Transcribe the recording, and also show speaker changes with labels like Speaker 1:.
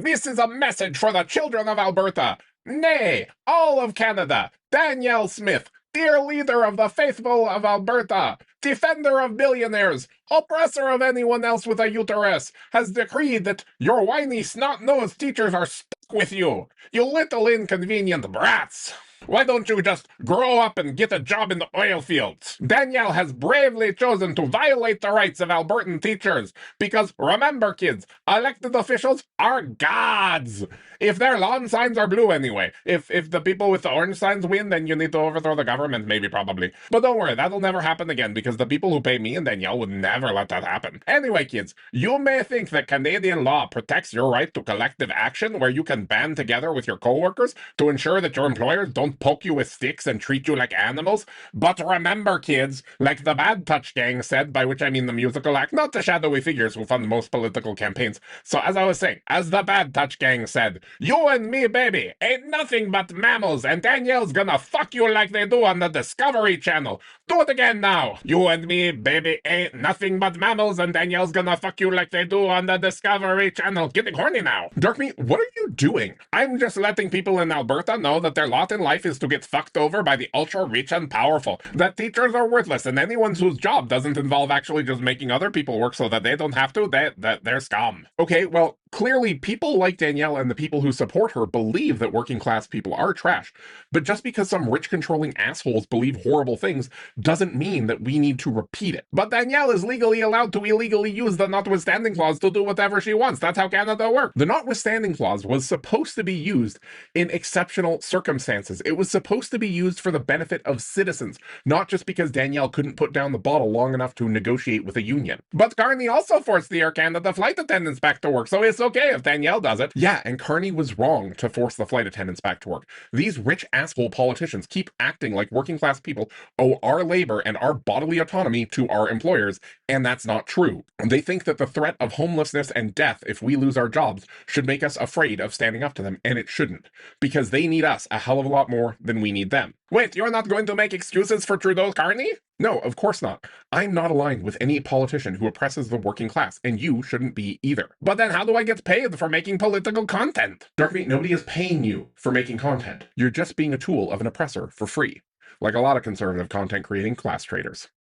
Speaker 1: This is a message for the children of Alberta, nay, all of Canada. Danielle Smith, dear leader of the faithful of Alberta, defender of billionaires, oppressor of anyone else with a uterus, has decreed that your whiny snot-nosed teachers are stuck with you, you little inconvenient brats. Why don't you just grow up and get a job in the oil fields? Danielle has bravely chosen to violate the rights of Albertan teachers because, remember kids, elected officials are gods. If their lawn signs are blue anyway, if the people with the orange signs win, then you need to overthrow the government, maybe, probably. But don't worry, that'll never happen again because the people who pay me and Danielle would never let that happen. Anyway, kids, you may think that Canadian law protects your right to collective action where you can band together with your coworkers to ensure that your employers don't poke you with sticks and treat you like animals. But remember, kids, like the Bad Touch Gang said, by which I mean the musical act, not the shadowy figures who fund most political campaigns. So as I was saying, as the Bad Touch Gang said, you and me, baby, ain't nothing but mammals, and Danielle's gonna fuck you like they do on the Discovery Channel. Do it again now. You and me, baby, ain't nothing but mammals, and Danielle's gonna fuck you like they do on the Discovery Channel. Getting horny now. Darkmeat, what are you doing? I'm just letting people in Alberta know that their lot in life is to get fucked over by the ultra-rich and powerful, that teachers are worthless, and anyone whose job doesn't involve actually just making other people work so that they don't have to, they're scum. Okay, well, clearly people like Danielle and the people who support her believe that working class people are trash, but just because some rich controlling assholes believe horrible things doesn't mean that we need to repeat it. But Danielle is legally allowed to illegally use the notwithstanding clause to do whatever she wants. That's how Canada works. The notwithstanding clause was supposed to be used in exceptional circumstances. It was supposed to be used for the benefit of citizens, not just because Danielle couldn't put down the bottle long enough to negotiate with a union. But Carney also forced the Air Canada flight attendants back to work, so it's okay if Danielle does it. Yeah, and Carney was wrong to force the flight attendants back to work. These rich asshole politicians keep acting like working class people owe our labor and our bodily autonomy to our employers, and that's not true. They think that the threat of homelessness and death if we lose our jobs should make us afraid of standing up to them, and it shouldn't, because they need us a hell of a lot more than we need them. Wait, you're not going to make excuses for Trudeau, Carney? No, of course not. I'm not aligned with any politician who oppresses the working class, and you shouldn't be either. But then how do I get paid for making political content? Darkmeat, nobody is paying you for making content. You're just being a tool of an oppressor for free, like a lot of conservative content creating class traders.